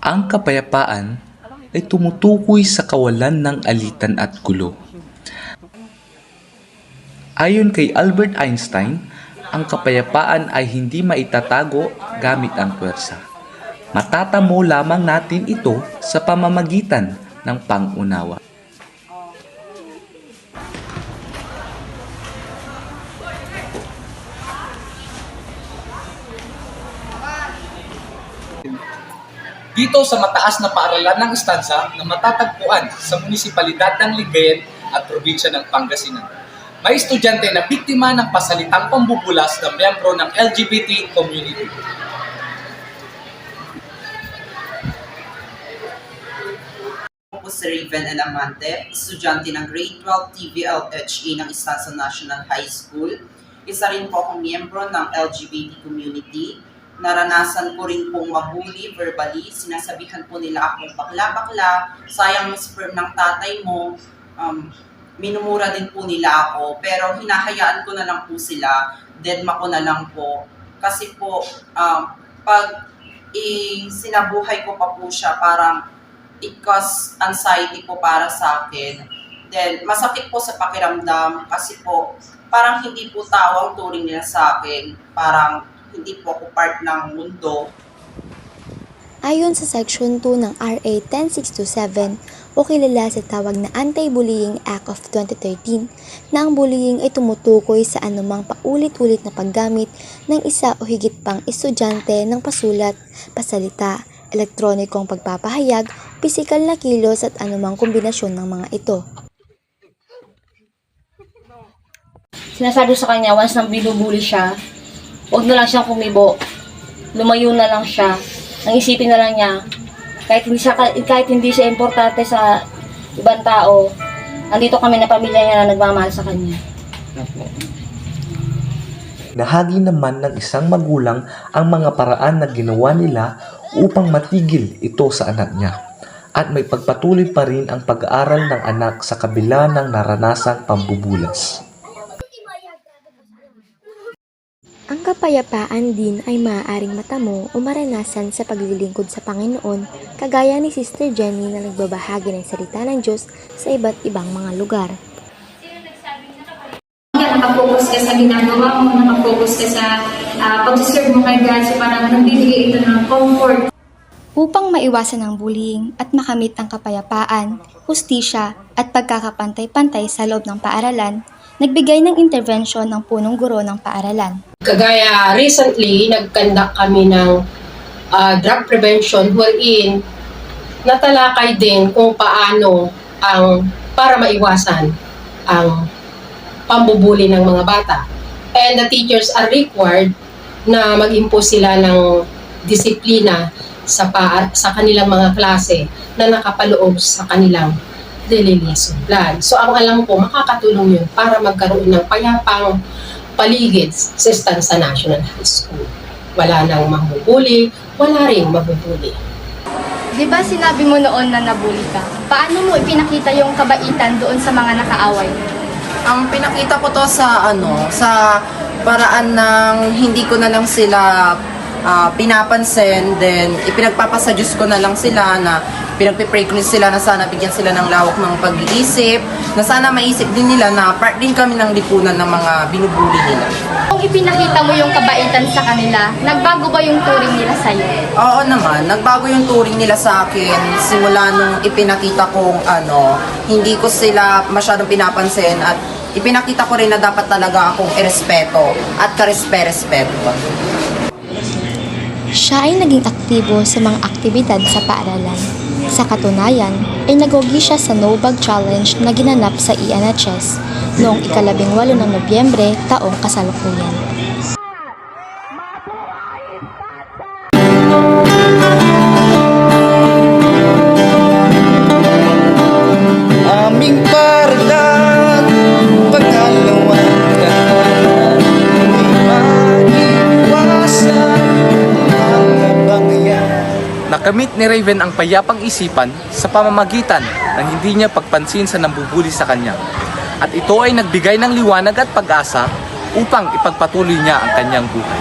Ang kapayapaan ay tumutukoy sa kawalan ng alitan at gulo. Ayon kay Albert Einstein, ang kapayapaan ay hindi maitatago gamit ang puwersa. Matatamo lamang natin ito sa pamamagitan ng pang-unawa. Dito sa mataas na paaralan ng istansa na matatagpuan sa munisipalidad ng Lingayen at probinsya ng Pangasinan. May estudyante na biktima ng pasalitang pambubulas ng miyembro ng LGBT community. Ako po si Raven Elamante, estudyante ng Grade 12 TVLHA ng Istansa National High School. Isa rin po akong miyembro ng LGBT community. Naranasan ko rin pong mabuli verbally. Sinasabihan po nila akong bakla-bakla, sayang yung sperm ng tatay mo. Minumura din po nila ako, pero hinahayaan ko na lang po sila, deadma ko na lang po. Kasi po, pag sinabuhay ko pa po siya, parang it cause anxiety po para sa akin. Then, masakit po sa pakiramdam kasi po, parang hindi po tao ang turing nila sa akin. Parang hindi po ako part ng mundo. Ayon sa Section 2 ng RA 10627 o kilala sa tawag na Anti-Bullying Act of 2013 na ang bullying ay tumutukoy sa anumang paulit-ulit na paggamit ng isa o higit pang estudyante ng pasulat, pasalita, elektronikong pagpapahayag, pisikal na kilos at anumang kombinasyon ng mga ito. Sinasabi sa kanya, once nang binubuli siya, huwag na lang siyang kumibo. Lumayo na lang siya. Ang isipin na lang niya, kahit hindi siya importante sa ibang tao, andito kami na pamilya niya na nagmamahal sa kanya. Nahagi naman ng isang magulang ang mga paraan na ginawa nila upang matigil ito sa anak niya. At may pagpatuloy pa rin ang pag-aaral ng anak sa kabila ng naranasang pambubulas. Ang kapayapaan din ay maaaring matamo o maranasan sa paglilingkod sa Panginoon, kagaya ni Sister Jenny na nagbabahagi ng salita ng Diyos sa iba't ibang mga lugar. Nakapokus ka sa ginagawa mo, nakapokus ka sa pag-serve mo kay God, so parang nagbibigay ito ng comfort. Upang maiwasan ang bullying at makamit ang kapayapaan, hustisya at pagkakapantay-pantay sa loob ng paaralan, nagbigay ng intervention ng punong guro ng paaralan. Kagaya recently, nag-conduct kami ng drug prevention wherein natalakay din kung paano para maiwasan ang pambubuli ng mga bata. And the teachers are required na mag-impose sila ng disiplina sa kanilang mga klase na nakapaloob sa kanilang daily lesson plan. So ang alam ko, makakatulong yun para magkaroon ng payapang paligid sa Istansa National High School. Wala nang mabubuli, wala ring mabubuli. Di ba sinabi mo noon na nabully ka? Paano mo ipinakita yung kabaitan doon sa mga nakaaway? Ang pinakita ko to sa sa paraan ng hindi ko na lang sila pinapansin, then ipinagpapasa Diyos ko na lang sila, na pinagpipray ko sila na sana bigyan sila ng lawak ng pag-iisip, na sana maisip din nila na part din kami ng lipunan ng mga binubuli nila. Kung ipinakita mo yung kabaitan sa kanila, nagbago ba yung turing nila sa'yo? Oo naman, nagbago yung turing nila sa akin simula nung ipinakita kong hindi ko sila masyadong pinapansin, at ipinakita ko rin na dapat talaga akong irespeto at karespe-respeto. Siya ay naging aktibo sa mga aktibidad sa paaralan. Sa katunayan, ay nagogi siya sa No Bag Challenge na ginanap sa ENHS noong 18 ng Nobyembre taong kasalukuyan. Aming paralan, pangalawan ka na, hindi maiwasan ang mabangyan. Nakamit ni Raven ang payapang isipan sa pamamagitan ng hindi niya pagpansin sa nambubuli sa kanya. At ito ay nagbigay ng liwanag at pag-asa upang ipagpatuloy niya ang kanyang buhay.